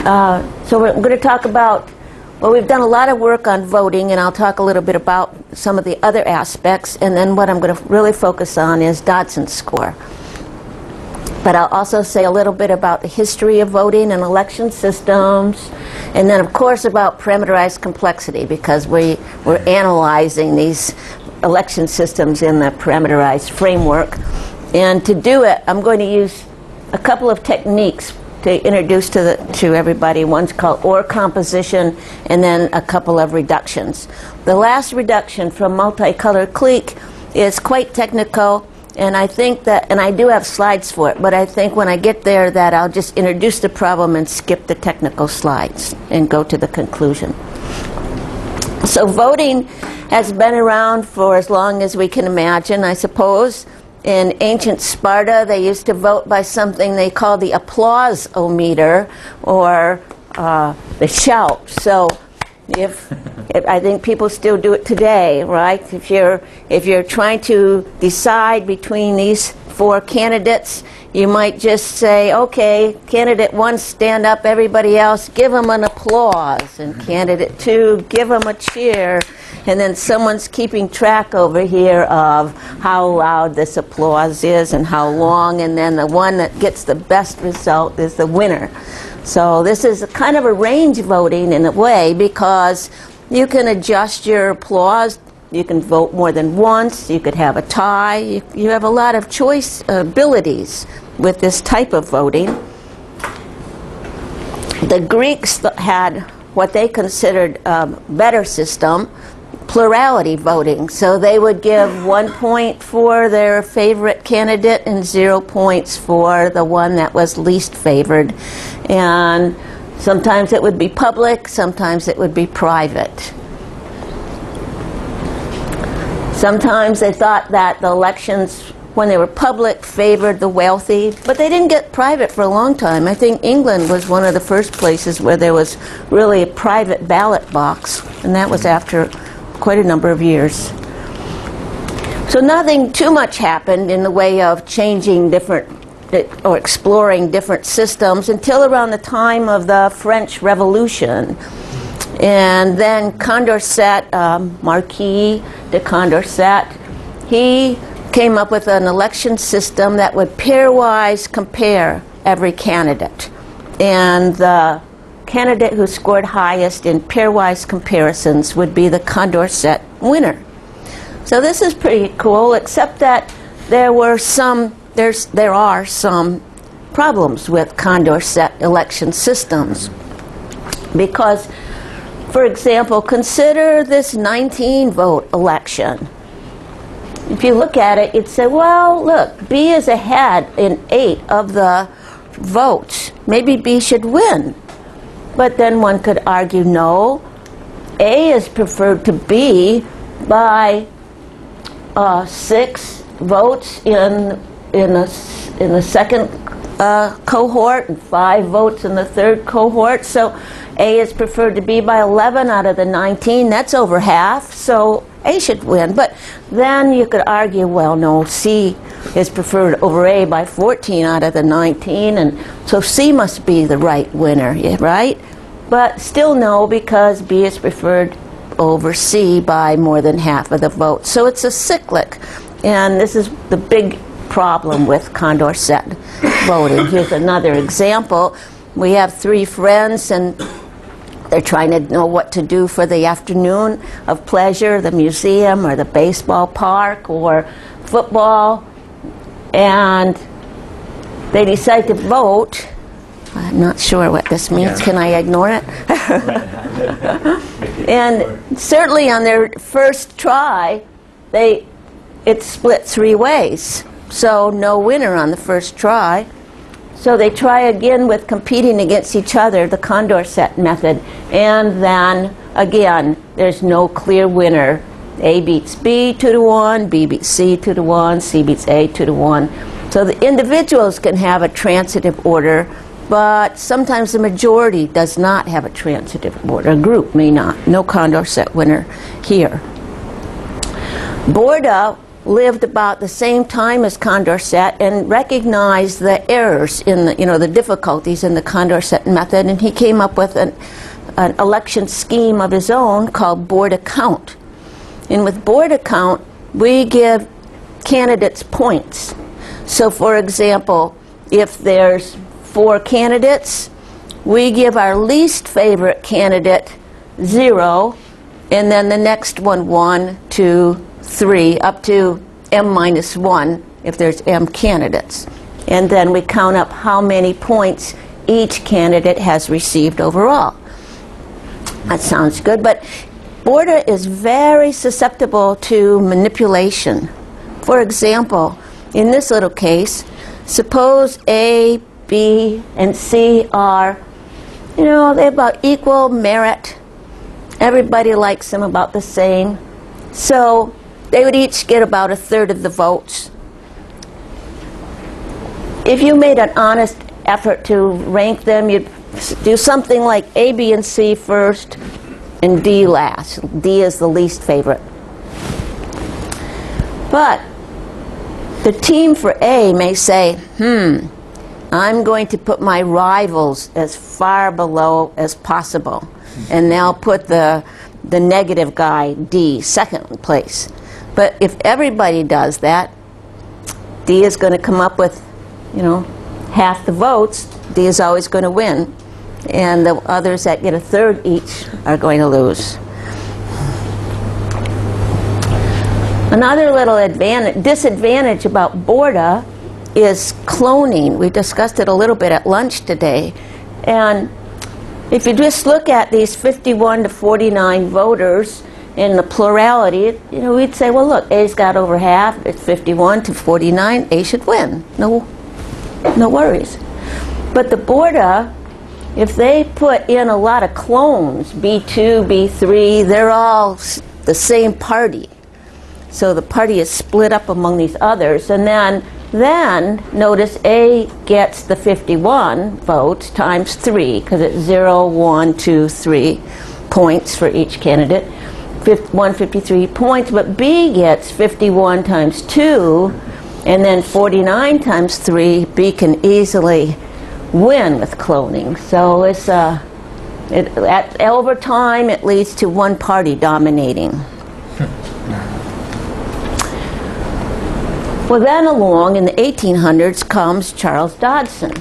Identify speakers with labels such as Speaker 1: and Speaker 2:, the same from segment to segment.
Speaker 1: So we're going to talk about, well, we've done a lot of work on voting, and I'll talk a little bit about some of the other aspects, and then what I'm going to really focus on is Dodgson Score. But I'll also say a little bit about the history of voting and election systems, and then of course about parameterized complexity, because we're analyzing these election systems in the parameterized framework. And to do it, I'm going to use a couple of techniques to introduce to everybody. One's called OR composition, and then a couple of reductions. The last reduction from multicolored clique is quite technical, and I think that, and I do have slides for it, but I think when I get there that I'll just introduce the problem and skip the technical slides and go to the conclusion. So voting has been around for as long as we can imagine, I suppose. In ancient Sparta, they used to vote by something they called the applause-o-meter, or the shout. So if I think people still do it today, right? If you're trying to decide between these four candidates, you might just say, okay, candidate one, stand up, everybody else, give them an applause, and candidate two, give them a cheer, and then someone's keeping track over here of how loud this applause is and how long, and then the one that gets the best result is the winner. So this is a kind of a range voting in a way, because you can adjust your applause. You can vote more than once. You could have a tie. You have a lot of choice abilities with this type of voting. The Greeks had what they considered a better system, plurality voting. So they would give 1 point for their favorite candidate and 0 points for the one that was least favored. And sometimes it would be public, sometimes it would be private. Sometimes they thought that the elections, when they were public, favored the wealthy, but they didn't get private for a long time. I think England was one of the first places where there was really a private ballot box, and that was after quite a number of years. So nothing too much happened in the way of changing different or exploring different systems until around the time of the French Revolution. And then Condorcet, Marquis de Condorcet, he came up with an election system that would pairwise compare every candidate. And the candidate who scored highest in pairwise comparisons would be the Condorcet winner. So this is pretty cool, except that there are some problems with Condorcet election systems. Because, for example, consider this 19-vote election. If you look at it, you'd say, well, look, B is ahead in 8 of the votes. Maybe B should win. But then one could argue, no, A is preferred to B by 6 votes in the second cohort and 5 votes in the third cohort. So A is preferred to B by 11 out of the 19. That's over half, so A should win. But then you could argue, well, no, C is preferred over A by 14 out of the 19, and so C must be the right winner, right? But still no, because B is preferred over C by more than half of the votes. So it's a cyclic, and this is the big problem with Condorcet voting. Here's another example. We have 3 friends, and they're trying to know what to do for the afternoon of pleasure, the museum or the baseball park or football, and they decide to vote. I'm not sure what this means. Can I ignore it? And certainly on their first try, it split 3 ways. So no winner on the first try. So they try again with competing against each other, the Condorcet method. And then, again, there's no clear winner. A beats B 2-1, B beats C 2-1, C beats A 2-1. So the individuals can have a transitive order, but sometimes the majority does not have a transitive order. A group may not. No Condorcet winner here. Borda lived about the same time as Condorcet and recognized the errors in the difficulties in the Condorcet method, and he came up with an election scheme of his own called board account. And with board account, we give candidates points. So for example, if there's 4 candidates, we give our least favorite candidate 0, and then the next one 1, 2, 3, up to m-1 if there's m candidates. And then we count up how many points each candidate has received overall. That sounds good, but Borda is very susceptible to manipulation. For example, in this little case, suppose A, B, and C are, they're about equal merit. Everybody likes them about the same. So they would each get about 1/3 of the votes. If you made an honest effort to rank them, you'd do something like A, B, and C first, and D last. D is the least favorite. But the team for A may say, I'm going to put my rivals as far below as possible. And they'll put the negative guy, D, second place. But if everybody does that, D is going to come up with, half the votes. D is always going to win. And the others that get 1/3 each are going to lose. Another little disadvantage about Borda is cloning. We discussed it a little bit at lunch today. And if you just look at these 51 to 49 voters in the plurality, we'd say, well, look, A's got over half. It's 51 to 49. A should win. No worries. But the Borda, if they put in a lot of clones, B2, B3, they're all the same party. So the party is split up among these others. And then notice A gets the 51 votes times 3, because it's 0, 1, 2, 3 points for each candidate. 153 points, but B gets 51 times 2, and then 49 times 3. B can easily win with cloning. So it's over time it leads to one party dominating. Well, then along in the 1800s comes Charles Dodgson.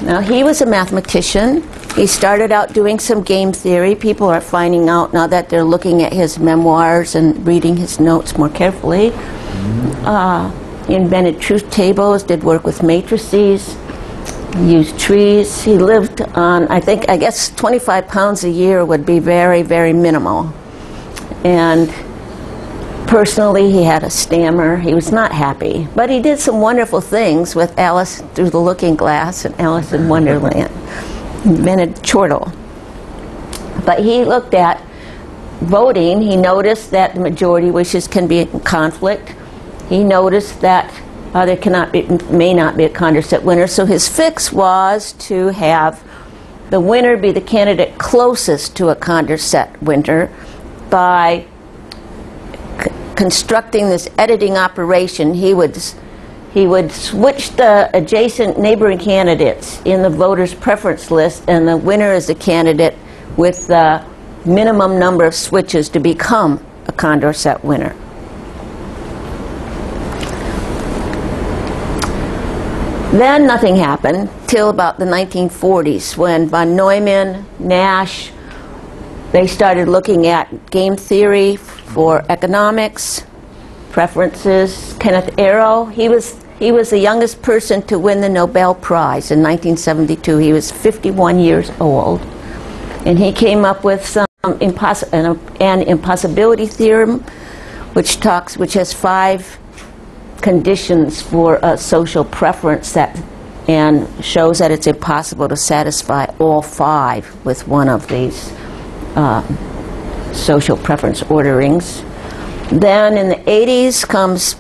Speaker 1: Now he was a mathematician. He started out doing some game theory. People are finding out now that they're looking at his memoirs and reading his notes more carefully. He invented truth tables, did work with matrices, used trees. He lived on, I guess 25 pounds a year would be very, very minimal. And personally, he had a stammer. He was not happy. But he did some wonderful things with Alice Through the Looking Glass and Alice in Wonderland. He invented chortle. But he looked at voting. He noticed that the majority wishes can be in conflict. He noticed that there may not be a Condorcet winner. So his fix was to have the winner be the candidate closest to a Condorcet winner by constructing this editing operation. He would switch the adjacent neighboring candidates in the voters' preference list, and the winner is the candidate with the minimum number of switches to become a Condorcet winner. Then nothing happened till about the 1940s, when von Neumann, Nash, they started looking at game theory for economics, preferences. Kenneth Arrow, he was the youngest person to win the Nobel Prize in 1972. He was 51 years old, and he came up with an impossibility theorem, which has 5 conditions for a social preference and shows that it's impossible to satisfy all 5 with one of these social preference orderings. Then in the 80s comes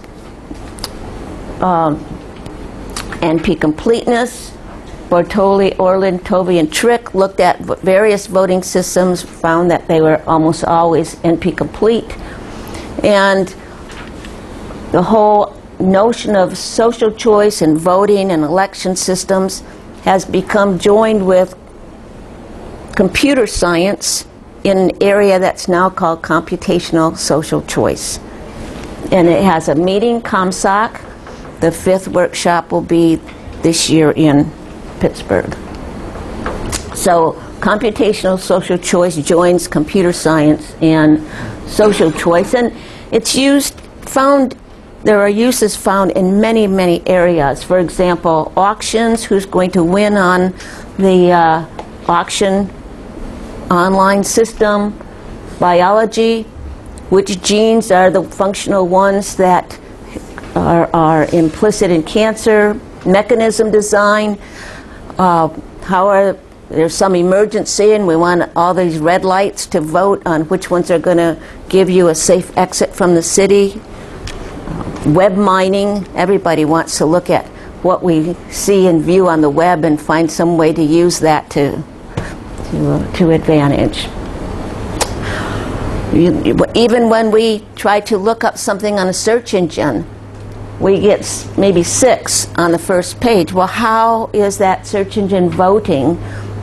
Speaker 1: NP completeness. Bertolli, Orland, Tovey, and Trick looked at various voting systems, found that they were almost always NP complete. And the whole notion of social choice and voting and election systems has become joined with computer science in an area that's now called computational social choice. And it has a meeting, ComSoc. The 5th workshop will be this year in Pittsburgh. So computational social choice joins computer science and social choice. And it's there are uses found in many, many areas. For example, auctions, who's going to win on the auction online system. Biology, which genes are the functional ones that are implicit in cancer. Mechanism design, there's some emergency and we want all these red lights to vote on which ones are going to give you a safe exit from the city. Web mining, everybody wants to look at what we see and view on the web and find some way to use that to advantage. Even when we try to look up something on a search engine, we get maybe 6 on the first page. Well, how is that search engine voting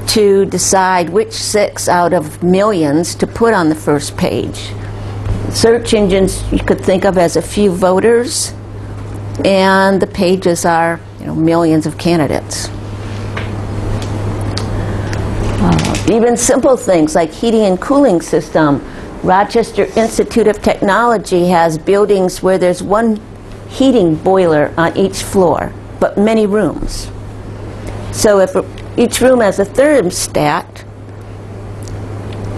Speaker 1: to decide which 6 out of millions to put on the first page? Search engines you could think of as a few voters, and the pages are millions of candidates. Even simple things like heating and cooling system. Rochester Institute of Technology has buildings where there's one heating boiler on each floor, but many rooms. So if each room has a thermostat,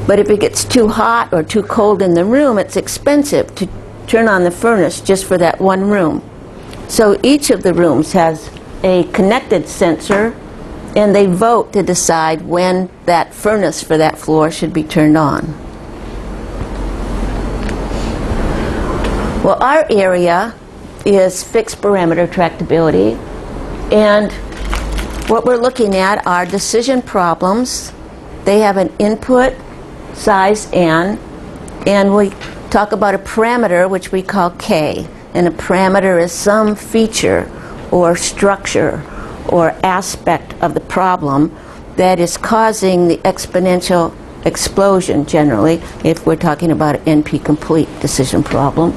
Speaker 1: but if it gets too hot or too cold in the room, it's expensive to turn on the furnace just for that one room. So each of the rooms has a connected sensor, and they vote to decide when that furnace for that floor should be turned on. Well, our area is fixed parameter tractability, and what we're looking at are decision problems. They have an input size n, and we talk about a parameter which we call k, and a parameter is some feature or structure or aspect of the problem that is causing the exponential explosion, generally, if we're talking about an NP-complete decision problem.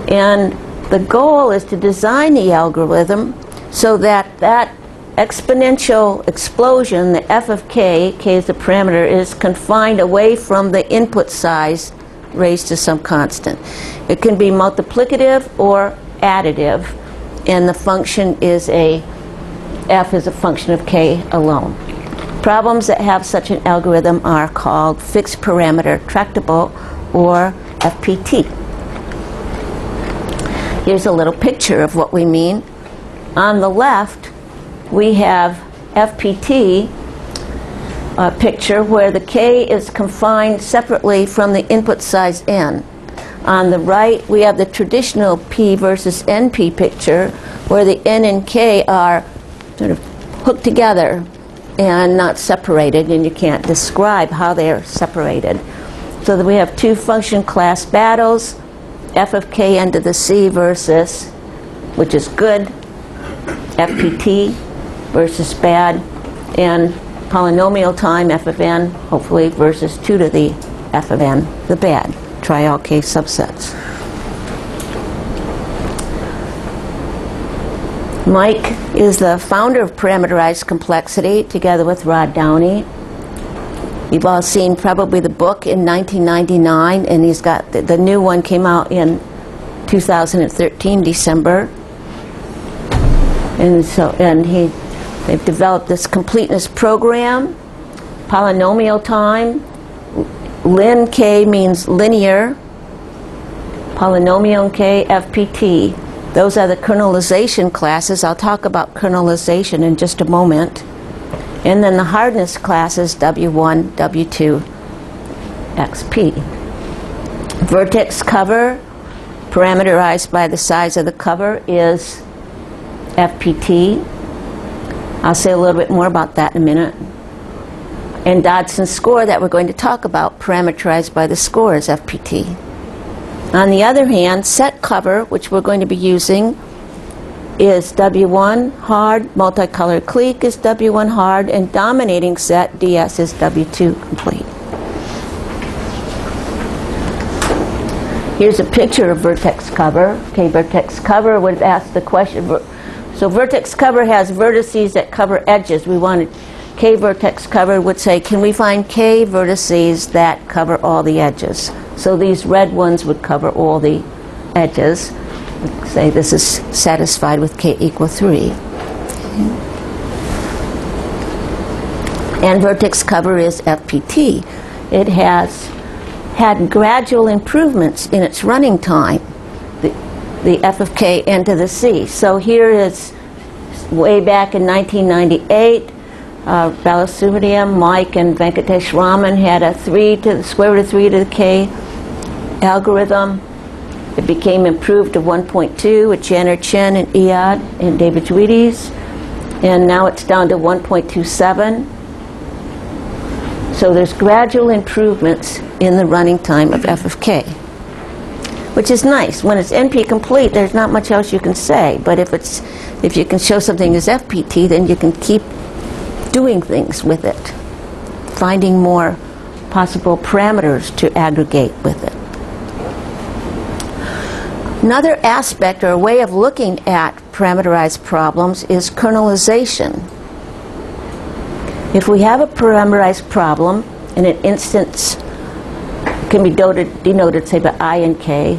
Speaker 1: And the goal is to design the algorithm so that that exponential explosion, the f of k, k is the parameter, is confined away from the input size raised to some constant. It can be multiplicative or additive, and the function is f is a function of k alone. Problems that have such an algorithm are called fixed parameter tractable, or FPT. Here's a little picture of what we mean. On the left, we have FPT, a picture where the k is confined separately from the input size n. On the right, we have the traditional p versus np picture, where the n and k are sort of hooked together and not separated, and you can't describe how they're separated. So that we have two function class battles, f of k n to the c versus, which is good, FPT versus bad, and polynomial time, f of n, hopefully, versus 2 to the f of n, the bad. Try all k subsets. Mike is the founder of parameterized complexity, together with Rod Downey. You've all seen probably the book in 1999, and he's got the new one came out in 2013, December. And so, they've developed this completeness program, polynomial time. Lin K means linear, polynomial K, FPT. Those are the kernelization classes. I'll talk about kernelization in just a moment. And then the hardness classes, W1, W2, XP. Vertex cover, parameterized by the size of the cover, is FPT. I'll say a little bit more about that in a minute. And Dodgson Score, that we're going to talk about, parameterized by the score, is FPT. On the other hand, set cover, which we're going to be using, is W1 hard, multicolored clique is W1 hard, and dominating set, DS, is W2 complete. Here's a picture of vertex cover. Okay, vertex cover would ask the question. So vertex cover has vertices that cover edges. We wanted K vertex cover would say, can we find K vertices that cover all the edges? So these red ones would cover all the edges. Let's say this is satisfied with K equal 3. And vertex cover is FPT. It has had gradual improvements in its running time, the F of K n to the C. So here is way back in 1998, Balasubramaniam, Mike, and Venkatesh Raman had a 3 to the square root of 3 to the K algorithm. It became improved to 1.2 with Janner Chen and Iad and David Juides, and now it's down to 1.27. So there's gradual improvements in the running time of F of K, which is nice. When it's NP complete, there's not much else you can say. But if you can show something as FPT, then you can keep doing things with it, finding more possible parameters to aggregate with it. Another aspect or way of looking at parameterized problems is kernelization. If we have a parameterized problem and an instance can be denoted, say, by I and K,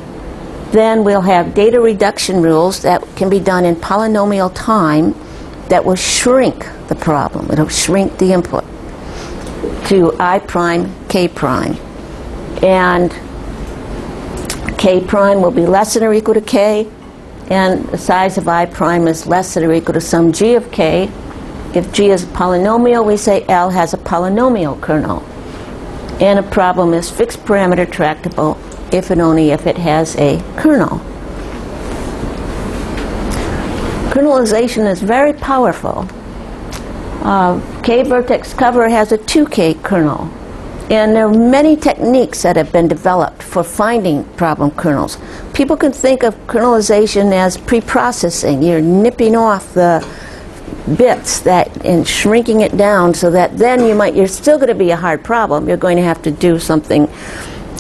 Speaker 1: then we'll have data reduction rules that can be done in polynomial time that will shrink the problem. It'll shrink the input to I prime, K prime. And K prime will be less than or equal to K, and the size of I prime is less than or equal to some G of K. If G is a polynomial, we say L has a polynomial kernel. And a problem is fixed parameter tractable if and only if it has a kernel. Kernelization is very powerful. K vertex cover has a 2K kernel. And there are many techniques that have been developed for finding problem kernels. People can think of kernelization as pre-processing. You're nipping off the bits and shrinking it down so that then you're still going to be a hard problem. You're going to have to do something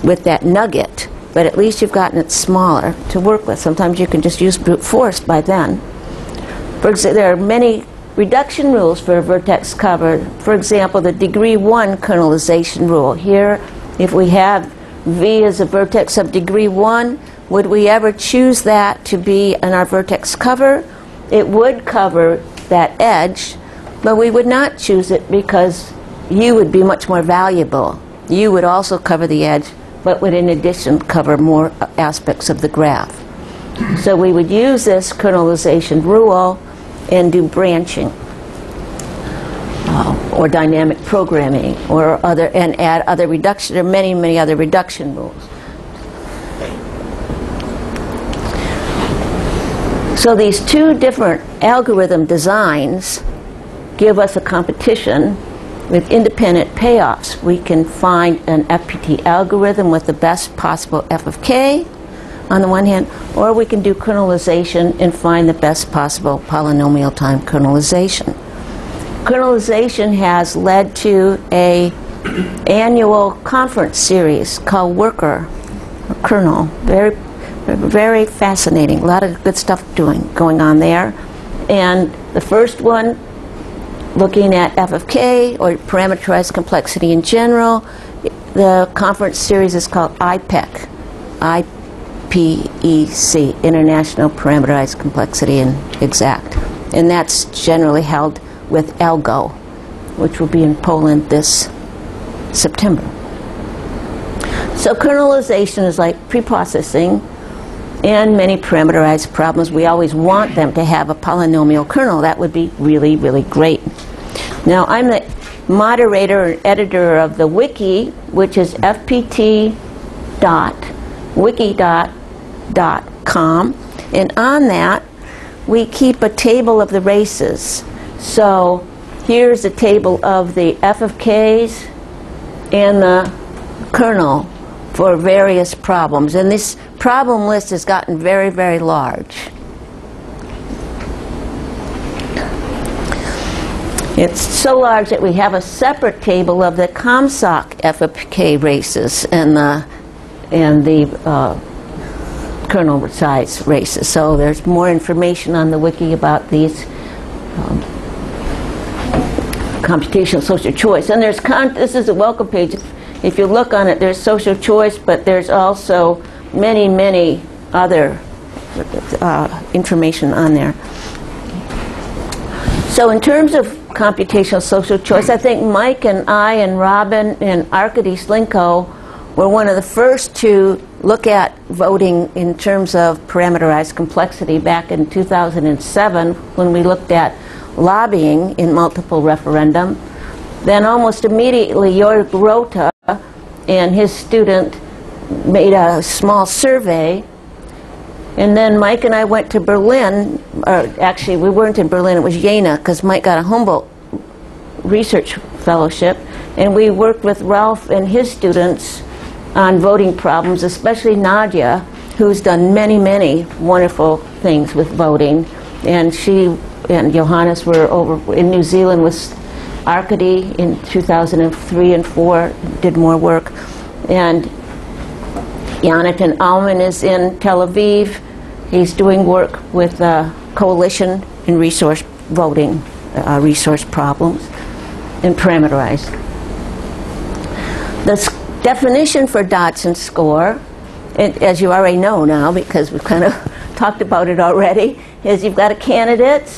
Speaker 1: with that nugget, but at least you've gotten it smaller to work with. Sometimes you can just use brute force by then. For example, there are many reduction rules for a vertex cover. For example, the degree 1 kernelization rule. Here, if we have V as a vertex of degree 1, would we ever choose that to be in our vertex cover? It would cover that edge, but we would not choose it because U would be much more valuable. U would also cover the edge, but would in addition cover more aspects of the graph. So we would use this kernelization rule and do branching or dynamic programming and add other reduction. There are many, many other reduction rules. So these two different algorithm designs give us a competition with independent payoffs. We can find an FPT algorithm with the best possible F of K on the one hand, or we can do kernelization and find the best possible polynomial time kernelization. Kernelization has led to an annual conference series called Worker Kernel. Very fascinating. A lot of good stuff going on there. And the first one, looking at F of K or parameterized complexity in general, the conference series is called IPEC. IPEC, International Parameterized Complexity and Exact. And that's generally held with ALGO, which will be in Poland this September. So kernelization is like preprocessing, and many parameterized problems, we always want them to have a polynomial kernel. That would be really, really great. Now, I'm the moderator and editor of the wiki, which is fpt.wiki.com, and on that, we keep a table of the races. So here's a table of the F of K's and the kernel for various problems. And this problem list has gotten very, very large. It's so large that we have a separate table of the ComSoc FFK races and the kernel size races. So there's more information on the wiki about these computational social choice. And there's this is a welcome page. If you look on it, there's social choice, but there's also many, many other information on there. So in terms of computational social choice, I think Mike and I and Robin and Arkady Slinko were one of the first to look at voting in terms of parameterized complexity back in 2007 when we looked at lobbying in multiple referendum. Then almost immediately Jörg Rota and his student made a small survey. And then Mike and I went to Berlin, or actually we weren't in Berlin, it was Jena, because Mike got a Humboldt research fellowship, and we worked with Ralph and his students on voting problems, especially Nadia, who's done many, many wonderful things with voting. And she and Johannes were over in New Zealand with Arkady in 2003 and 4, did more work. And Jonathan Alman is in Tel Aviv. He's doing work with Coalition in resource voting, resource problems, and parameterized. The definition for Datsun Score, as you already know now because we've kind of talked about it already, is you've got a candidate,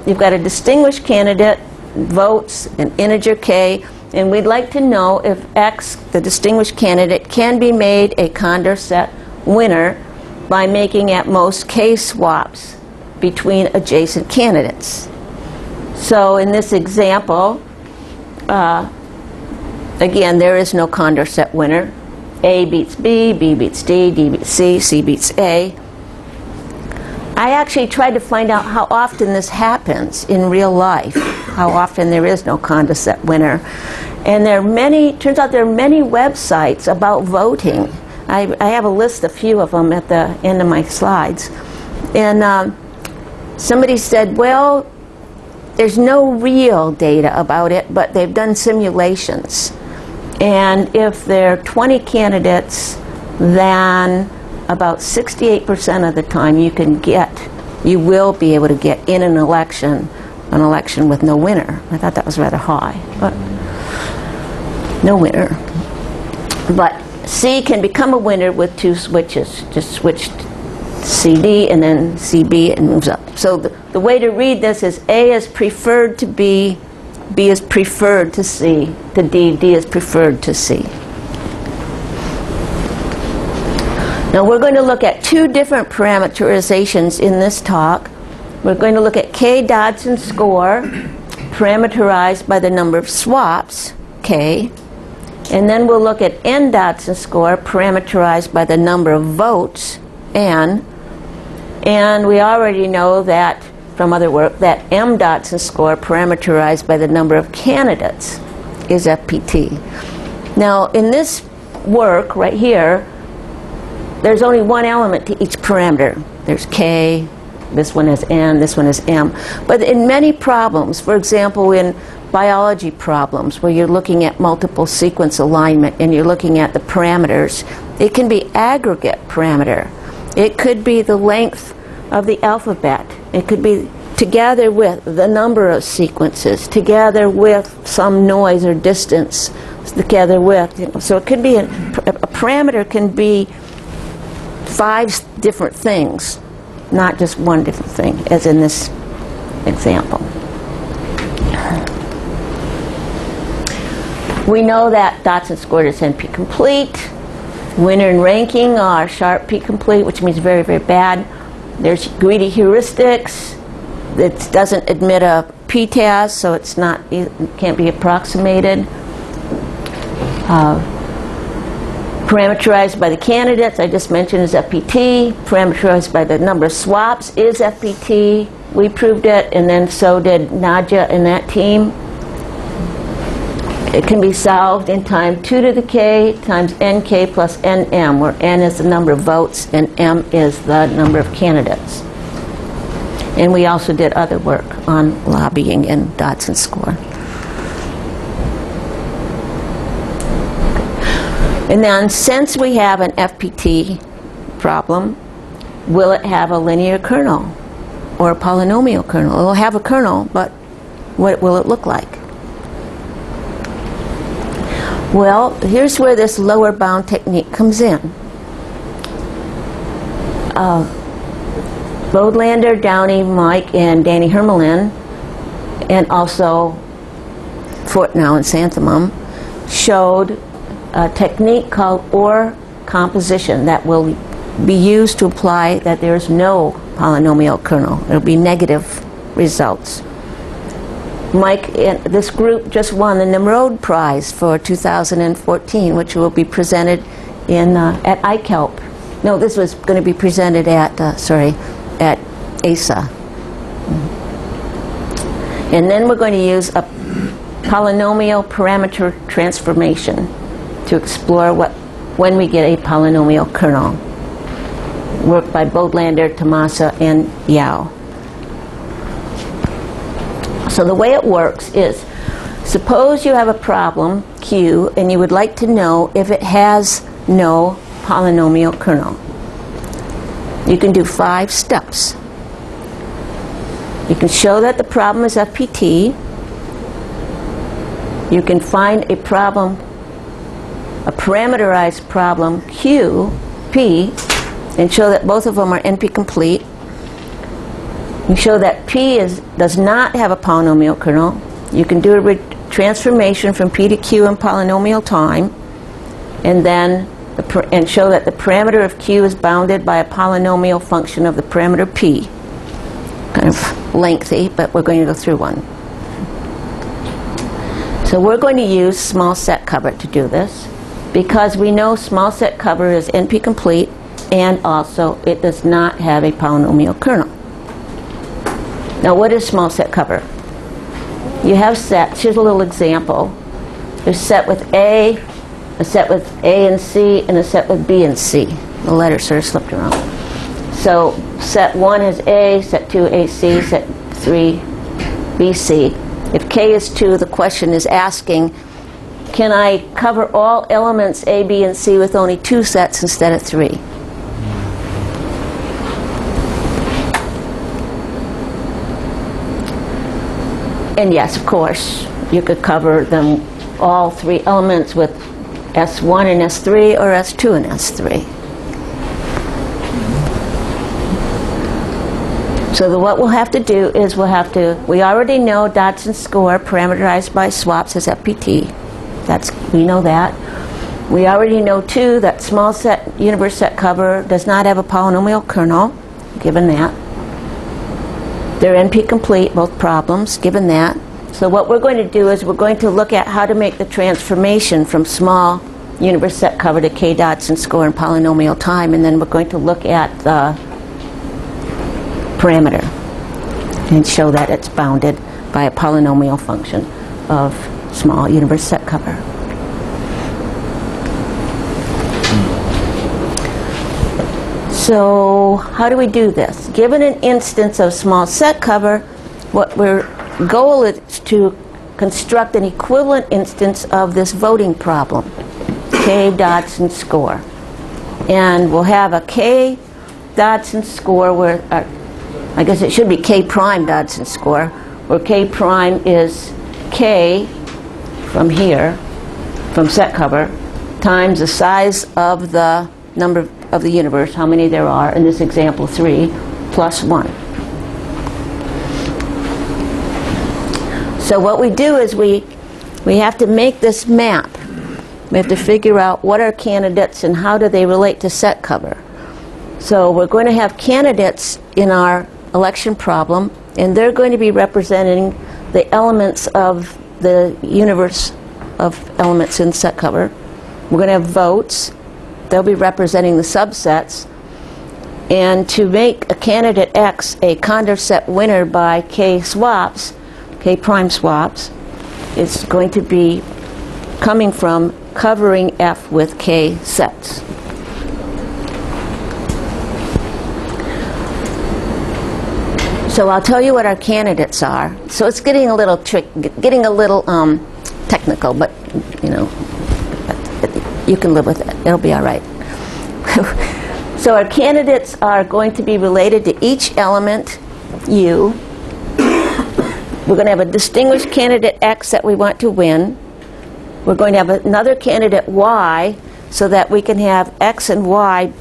Speaker 1: you've got a distinguished candidate, votes, an integer k, and we'd like to know if X, the distinguished candidate, can be made a Condorcet winner by making at most k swaps between adjacent candidates. So in this example, again, there is no Condorcet winner. A beats B, B beats D, D beats C, C beats A. I actually tried to find out how often this happens in real life, how often there is no Condorcet winner. And there are many, turns out there are many websites about voting. I have a list, a few of them at the end of my slides. And somebody said, well, there's no real data about it, but they've done simulations. And if there are 20 candidates, then about 68% of the time you will be able to get in an election with no winner. I thought that was rather high, but no winner. But C can become a winner with two switches. Just switch CD and then CB and moves up. So the way to read this is A is preferred to B, B is preferred to C, to D, D is preferred to C. Now we're going to look at two different parameterizations in this talk. We're going to look at K Dodgson score, parameterized by the number of swaps, K. And then we'll look at N Dodgson score, parameterized by the number of votes, N. And we already know that from other work that M Dodgson score, parameterized by the number of candidates, is FPT. Now in this work right here, there's only one element to each parameter. There's K, this one is N, this one is M. But in many problems, for example in biology problems where you're looking at multiple sequence alignment and you're looking at the parameters, it can be aggregate parameter. It could be the length of the alphabet. It could be together with the number of sequences, together with some noise or distance, together with, so it could be, a parameter can be 5 different things, not just one different thing, as in this example. We know that Dodgson score is NP complete. Winner and ranking are sharp P complete, which means very, very bad. There's greedy heuristics. It doesn't admit a p-TAS, so it can't be approximated. Parameterized by the candidates, I just mentioned, is FPT. Parameterized by the number of swaps is FPT. We proved it, and then so did Nadia and that team. It can be solved in time 2 to the k times nk plus nm, where n is the number of votes and m is the number of candidates. And we also did other work on lobbying and Dodgson Score. And then, since we have an FPT problem, will it have a linear kernel or a polynomial kernel? It will have a kernel, but what will it look like? Well, here's where this lower bound technique comes in. Bodlander, Downey, Mike, and Danny Hermelin, and also Fortnow and Santhamum, showed a technique called OR composition that will be used to imply that there's no polynomial kernel. It'll be negative results. Mike and this group just won the Nimrod Prize for 2014, which will be presented in at ICALP. No, this was going to be presented at at ASA. And then we're going to use a polynomial parameter transformation to explore when we get a polynomial kernel. Work by Bodlander, Tomasa, and Yao. So the way it works is, suppose you have a problem, Q, and you would like to know if it has no polynomial kernel. You can do 5 steps. You can show that the problem is FPT. You can find a problem, a parameterized problem, Q, P, and show that both of them are NP complete. You show that P does not have a polynomial kernel. You can do a transformation from P to Q in polynomial time, and then show that the parameter of Q is bounded by a polynomial function of the parameter P. Kind of lengthy, but we're going to go through one. So we're going to use small set cover to do this, because we know small set cover is NP complete, and also it does not have a polynomial kernel. Now, what is small set cover? You have sets. Here's a little example. There's a set with A and C, and a set with B and C. The letters sort of slipped around. So set 1 is A, set 2 AC, set 3 BC. If K is 2, the question is asking, can I cover all elements A, B, and C with only 2 sets instead of 3? And yes, of course, you could cover them, all 3 elements, with S1 and S3 or S2 and S3. So what we'll have to do is we already know Dodgson Score parameterized by swaps is FPT. We know that. We already know, too, that small set universe set cover does not have a polynomial kernel, given that. They're NP complete, both problems, given that. So what we're going to do is we're going to look at how to make the transformation from small universe set cover to K Dodgson Score in polynomial time, and then we're going to look at the parameter and show that it's bounded by a polynomial function of small universe set cover. So how do we do this? Given an instance of small set cover, what our goal is to construct an equivalent instance of this voting problem, K Dodgson Score. And we'll have a K Dodgson Score where, I guess it should be K prime Dodgson Score, where K prime is K from here, from set cover, times the size of the number of the universe, how many there are, in this example 3, plus 1. So what we do is we have to make this map. We have to figure out what are candidates and how do they relate to set cover. So we're going to have candidates in our election problem, and they're going to be representing the elements of the universe of elements in set cover. We're going to have votes. They'll be representing the subsets. And to make a candidate X a Condorcet winner by K swaps, K prime swaps, it's going to be coming from covering F with K sets. So I'll tell you what our candidates are. So it's getting a little technical, but you know, you can live with it. It'll be all right. So our candidates are going to be related to each element U. We're going to have a distinguished candidate X that we want to win. We're going to have another candidate Y so that we can have X and Y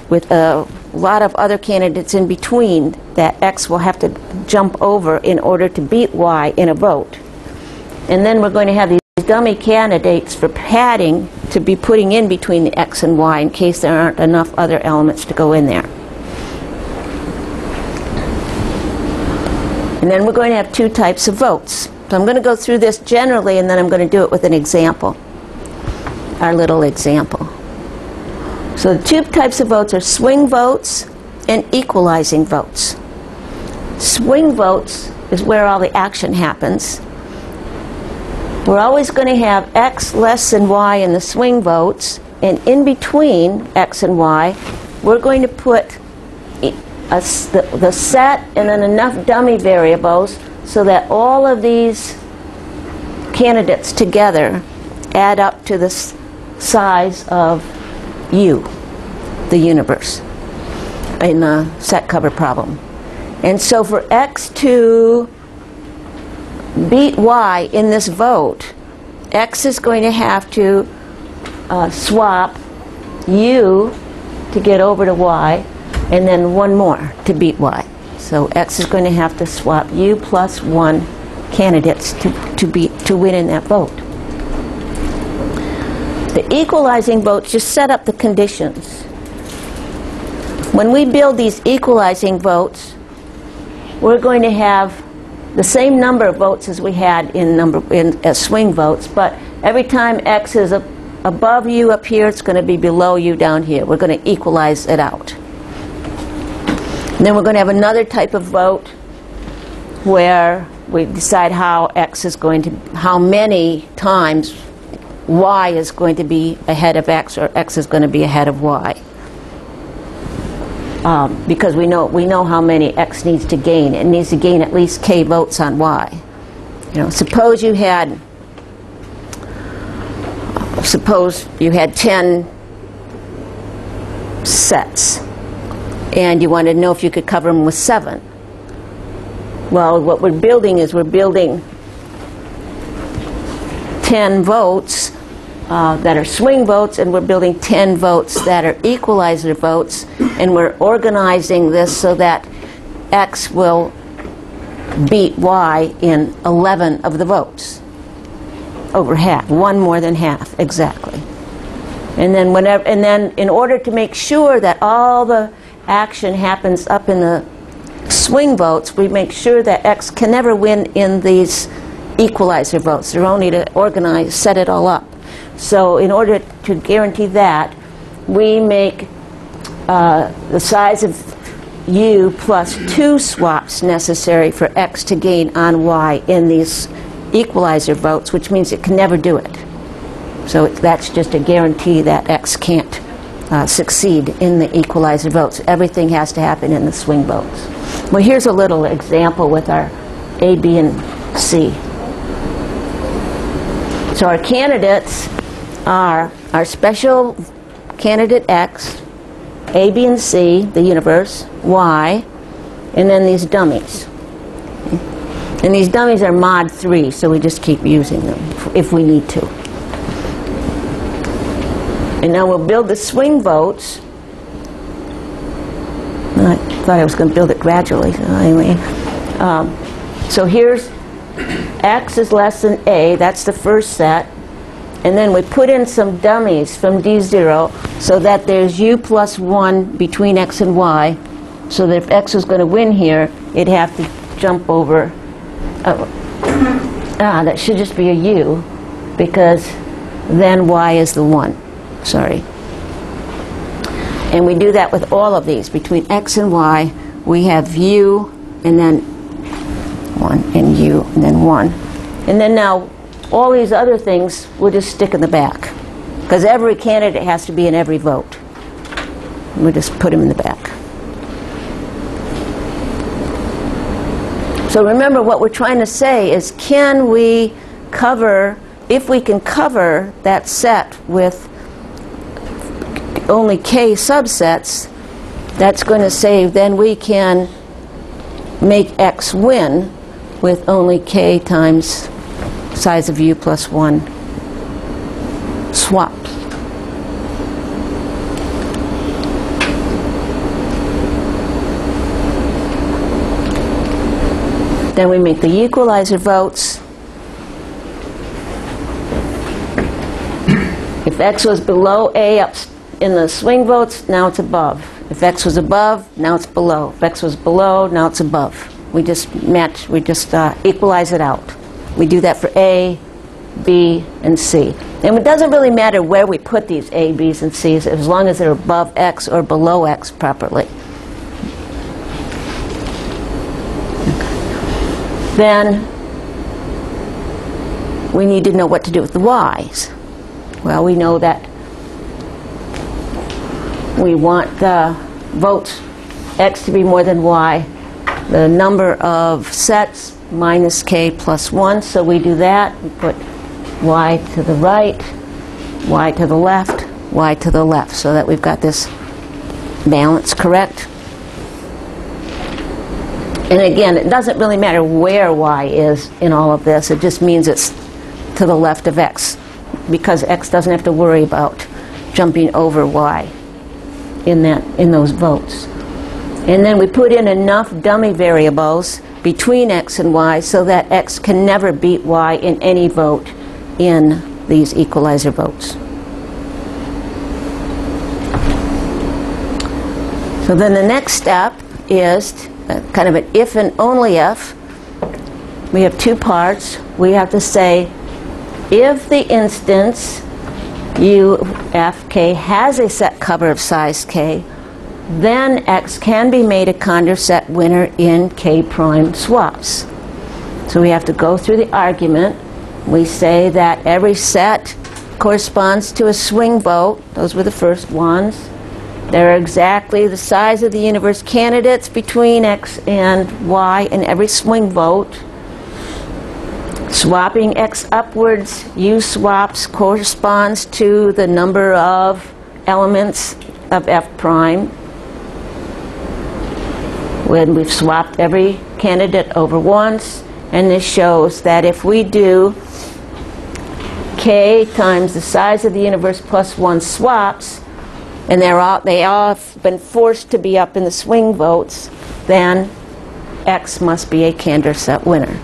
Speaker 1: with a lot of other candidates in between that X will have to jump over in order to beat Y in a vote. And then we're going to have these dummy candidates for padding to be putting in between the X and Y in case there aren't enough other elements to go in there. And then we're going to have two types of votes. So I'm going to go through this generally, and then I'm going to do it with an example, our little example. So the two types of votes are swing votes and equalizing votes. Swing votes is where all the action happens. We're always going to have X less than Y in the swing votes, and in between X and Y, we're going to put the set and then enough dummy variables so that all of these candidates together add up to the size of U, the universe, in the set cover problem. And so for X to beat Y in this vote, X is going to have to swap U to get over to Y, and then one more to beat Y. So X is going to have to swap U plus 1 candidates to win in that vote. The equalizing votes just set up the conditions. When we build these equalizing votes, we're going to have the same number of votes as we had in swing votes, but every time X is above U up here, it's going to be below U down here. We're going to equalize it out. And then we're going to have another type of vote where we decide how many times Y is going to be ahead of X, or X is going to be ahead of Y. Because we know how many X needs to gain. It needs to gain at least K votes on Y. You know, suppose you had 10 sets, and you wanted to know if you could cover them with 7. Well, what we're building is we're building 10 votes that are swing votes, and we're building 10 votes that are equalizer votes, and we're organizing this so that X will beat Y in 11 of the votes. Over half, one more than half, exactly. And then in order to make sure that all the action happens up in the swing votes, we make sure that X can never win in these equalizer votes. They're only to set it all up. So in order to guarantee that, we make the size of U plus 2 swaps necessary for X to gain on Y in these equalizer votes, which means it can never do it. So that's just a guarantee that X can't succeed in the equalizer votes. Everything has to happen in the swing votes. Well, here's a little example with our A, B, and C. So our candidates are our special candidate X, A, B, and C, the universe, Y, and then these dummies. And these dummies are mod 3, so we just keep using them if we need to. And now we'll build the swing votes. I thought I was going to build it gradually. So anyway, so here's X is less than A. That's the first set. And then we put in some dummies from D0 so that there's U plus 1 between X and Y. So that if X was going to win here, it'd have to jump over. That should just be a U, because then Y is the 1. Sorry. And we do that with all of these. Between X and Y, we have U, and then 1, and U, and then 1. And then now, all these other things we'll just stick in the back, because every candidate has to be in every vote. We'll just put them in the back. So remember, what we're trying to say is, can we cover, if we can cover that set with only k subsets, that's going to say then we can make x win with only k times size of u plus 1 swaps. Then we make the equalizer votes. If x was below a up in the swing votes, now it's above. If x was above, now it's below. If x was below, now it's above. We just match, we just equalize it out. We do that for A, B, and C. And it doesn't really matter where we put these A, B's, and C's, as long as they're above x or below x properly. Then we need to know what to do with the y's. Well, we know that we want the votes x to be more than y, the number of sets minus k plus 1. So we do that. We put y to the right, y to the left, y to the left, so that we've got this balance correct. And again, it doesn't really matter where y is in all of this. It just means it's to the left of x, because x doesn't have to worry about jumping over y in those votes. And then we put in enough dummy variables between x and y so that x can never beat y in any vote in these equalizer votes. So then the next step is kind of an if and only if. We have two parts. We have to say, if the instance u f k has a set cover of size k, then x can be made a Condorcet winner in k prime swaps. So we have to go through the argument. We say that every set corresponds to a swing vote. Those were the first ones. They're exactly the size of the universe candidates between x and y in every swing vote. Swapping x upwards, u swaps corresponds to the number of elements of f prime. When we've swapped every candidate over once, and this shows that if we do k times the size of the universe plus 1 swaps, and they all have been forced to be up in the swing votes, then x must be a Condorcet winner.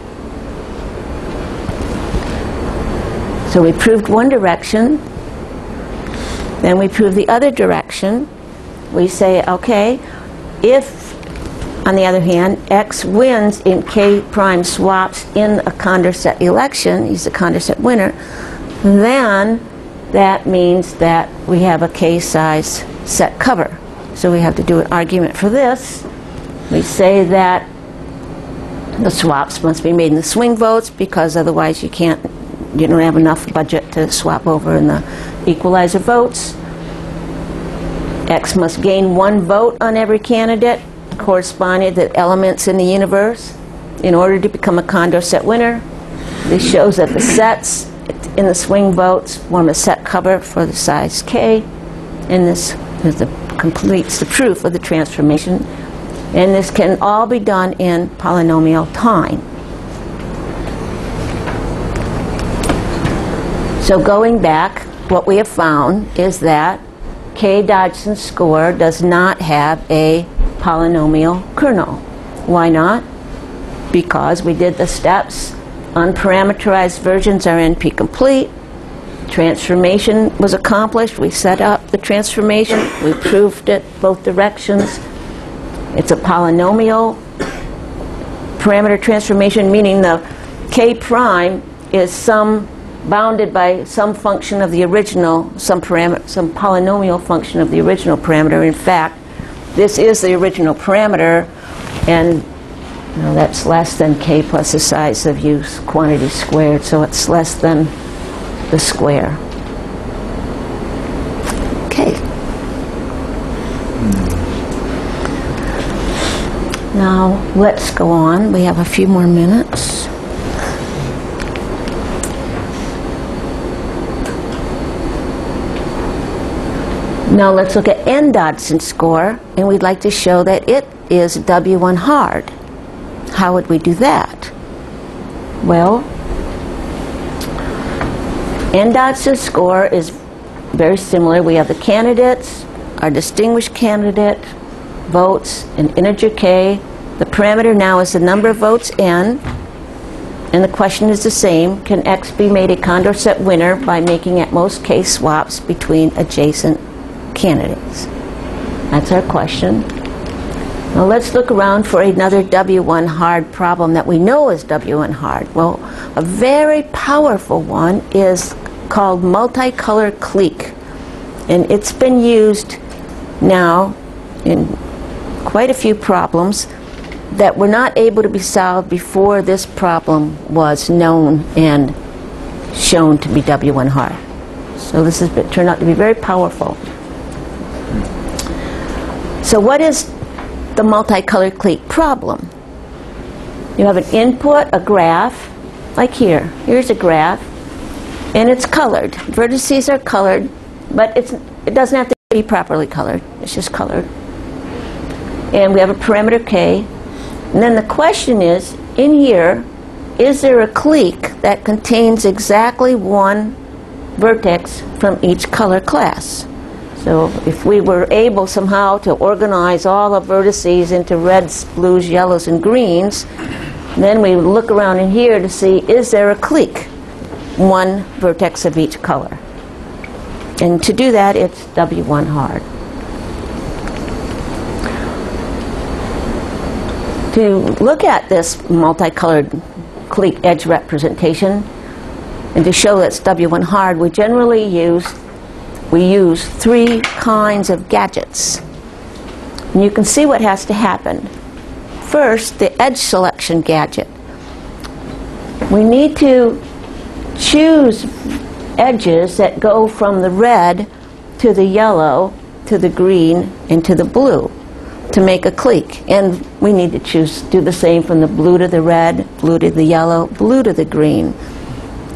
Speaker 1: So we proved one direction, then we prove the other direction. We say, okay, if, on the other hand, x wins in k prime swaps in a Condorcet election, he's a Condorcet winner, then that means that we have a k-size set cover. So we have to do an argument for this. We say that the swaps must be made in the swing votes, because otherwise you don't have enough budget to swap over in the equalizer votes. X must gain 1 vote on every candidate corresponding to elements in the universe in order to become a Condorcet winner. This shows that the sets in the swing votes form a set cover for the size k, and this completes the proof of the transformation. And this can all be done in polynomial time. So going back, what we have found is that k Dodgson score does not have a polynomial kernel. Why not? Because we did the steps. Unparameterized versions are NP complete. Transformation was accomplished. We set up the transformation. We proved it both directions. It's a polynomial parameter transformation, meaning the k prime is bounded by some function of the original, some polynomial function of the original parameter. In fact, this is the original parameter, and Now that's less than k plus the size of u quantity squared, so it's less than the square. Okay. Now let's go on. We have a few more minutes. Now let's look at n Dodgson score, and we'd like to show that it is W1 hard. How would we do that? Well, n Dodgson score is very similar. We have the candidates, our distinguished candidate, votes, an integer k. The parameter now is the number of votes n, and the question is the same. Can x be made a Condorcet winner by making at most k swaps between adjacent candidates? That's our question. Now let's look around for another W1 hard problem that we know is W1 hard. Well, a very powerful one is called multicolored clique, and it's been used now in quite a few problems that were not able to be solved before this problem was known and shown to be W1 hard. So this has turned out to be very powerful. So what is the multicolored clique problem? You have an input, a graph, like here. Here's a graph, and it's colored. Vertices are colored, but it doesn't have to be properly colored. It's just colored. And we have a parameter k. And then the question is, in here, is there a clique that contains exactly one vertex from each color class? So if we were able somehow to organize all the vertices into reds, blues, yellows, and greens, then we would look around in here to see, is there a clique? One vertex of each color. And to do that, it's W1 hard. To look at this multicolored clique edge representation and to show that it's W1 hard, we generally use three kinds of gadgets. And you can see what has to happen. First, the edge selection gadget. We need to choose edges that go from the red to the yellow to the green and to the blue to make a clique. And we need to do the same from the blue to the red, blue to the yellow, blue to the green.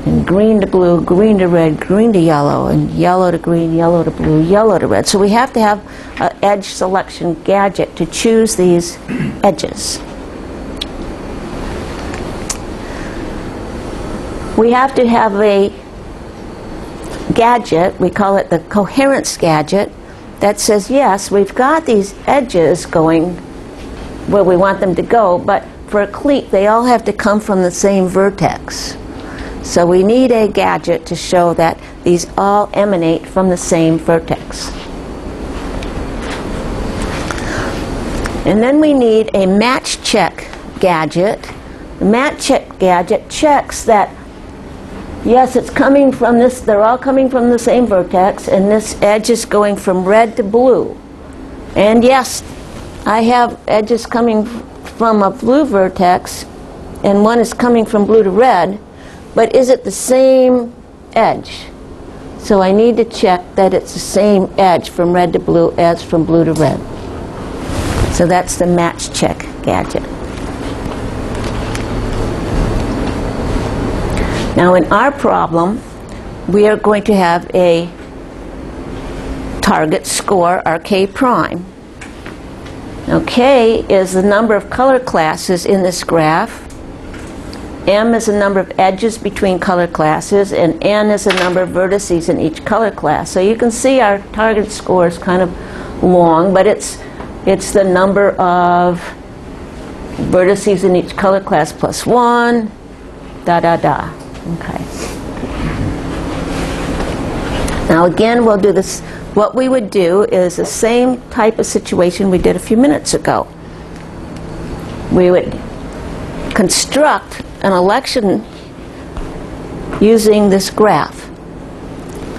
Speaker 1: And green to blue, green to red, green to yellow, and yellow to green, yellow to blue, yellow to red. So we have to have an edge selection gadget to choose these edges. We have to have a gadget, we call it the coherence gadget, that says, yes, we've got these edges going where we want them to go, but for a clique, they all have to come from the same vertex. So we need a gadget to show that these all emanate from the same vertex. And then we need a match check gadget. The match check gadget checks that, yes, it's coming from this, they're all coming from the same vertex, and this edge is going from red to blue. And yes, I have edges coming from a blue vertex, and one is coming from blue to red, but is it the same edge? So I need to check that it's the same edge from red to blue as from blue to red. So that's the match check gadget. Now in our problem, we are going to have a target score, our k prime. Now k is the number of color classes in this graph. M is the number of edges between color classes, and N is the number of vertices in each color class. So you can see our target score is kind of long, but it's the number of vertices in each color class plus 1, da da da. Okay. Now again, we'll do this. What we would do is the same type of situation we did a few minutes ago. We would construct an election using this graph.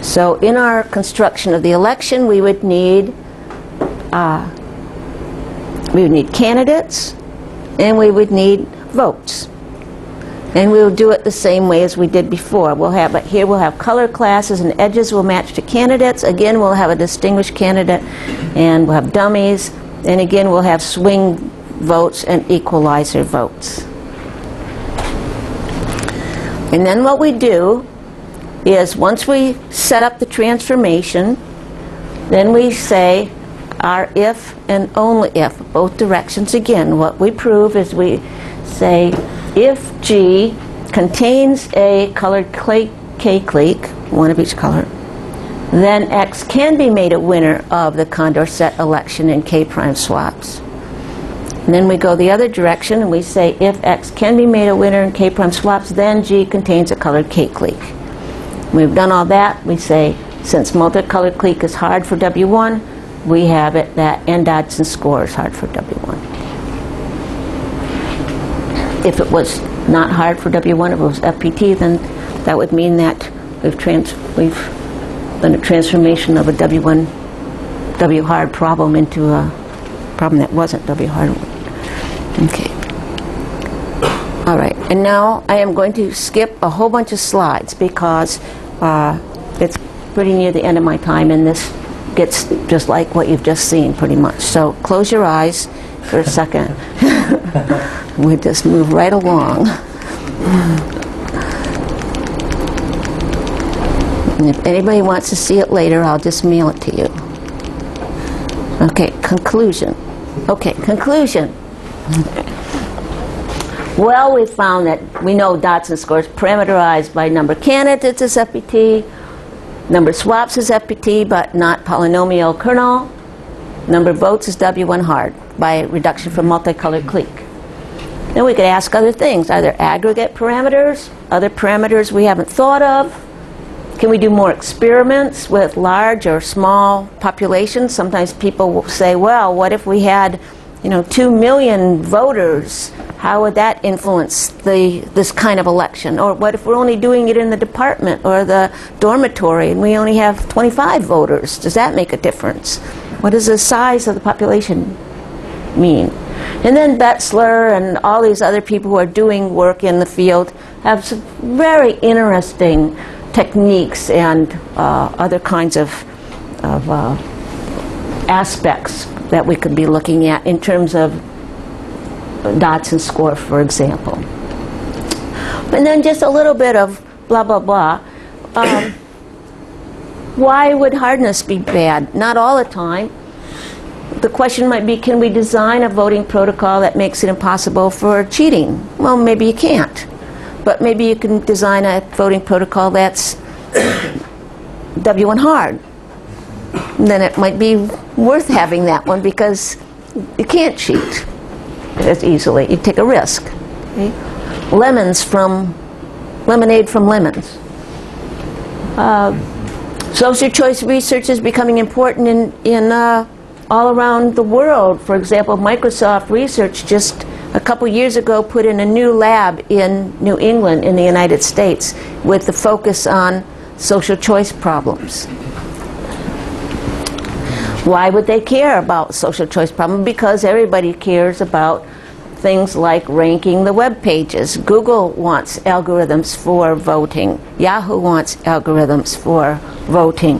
Speaker 1: So in our construction of the election, we would need candidates, and we would need votes. And we'll do it the same way as we did before. But here we'll have color classes, and edges will match to candidates. Again, we'll have a distinguished candidate, and we'll have dummies. And again, we'll have swing votes and equalizer votes. And then what we do is, once we set up the transformation, then we say our if and only if, both directions. Again, what we prove is we say if G contains a colored K-clique, one of each color, then X can be made a winner of the Condorcet election in K-prime swaps. And then we go the other direction and we say if X can be made a winner in K-prime swaps, then G contains a colored K-clique. When we've done all that, we say since multicolored clique is hard for W1, we have it that and Dodgson score is hard for W1. If it was not hard for W1, if it was FPT, then that would mean that we've done a transformation of a W1 W hard problem into a problem that wasn't W hard. Okay. All right. And now I am going to skip a whole bunch of slides because it's pretty near the end of my time, and this gets just like what you've just seen pretty much. So close your eyes for a second. We just move right along. And if anybody wants to see it later, I'll just mail it to you. Okay, conclusion. Okay, conclusion. Well, we found that we know Datsun Score is parameterized by number of candidates as FPT, number of swaps is FPT, but not polynomial kernel. Number of votes is W1 hard by reduction from multicolored clique. Then we could ask other things. Are there aggregate parameters, other parameters we haven't thought of? Can we do more experiments with large or small populations? Sometimes people will say, well, what if we had 2 million voters? How would that influence this kind of election? Or what if we're only doing it in the department or the dormitory and we only have 25 voters? Does that make a difference? What does the size of the population mean? And then Betzler and all these other people who are doing work in the field have some very interesting techniques and other kinds of aspects that we could be looking at in terms of Datsun Score, for example. And then just a little bit of blah, blah, blah. Why would hardness be bad? Not all the time. The question might be, can we design a voting protocol that makes it impossible for cheating? Well, maybe you can't. But maybe you can design a voting protocol that's W1 hard. And then it might be worth having that one because you can't cheat as easily. You take a risk. Okay? Lemonade from lemons. Social choice research is becoming important in all around the world. For example, Microsoft Research just a couple years ago put in a new lab in New England in the United States with the focus on social choice problems. Why would they care about social choice problems? Because everybody cares about things like ranking the web pages. Google wants algorithms for voting. Yahoo wants algorithms for voting.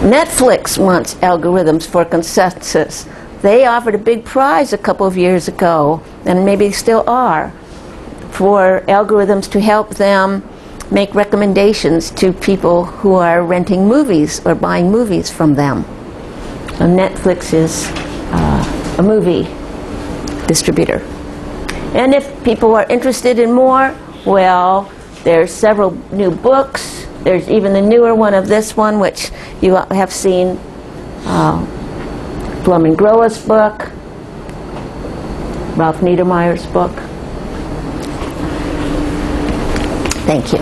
Speaker 1: Netflix wants algorithms for consensus. They offered a big prize a couple of years ago, and maybe still are, for algorithms to help them make recommendations to people who are renting movies or buying movies from them. So Netflix is a movie distributor. And if people are interested in more, well, there's several new books. There's even the newer one of this one, which you have seen, Blum and Groa's book, Ralph Niedermeyer's book. Thank you.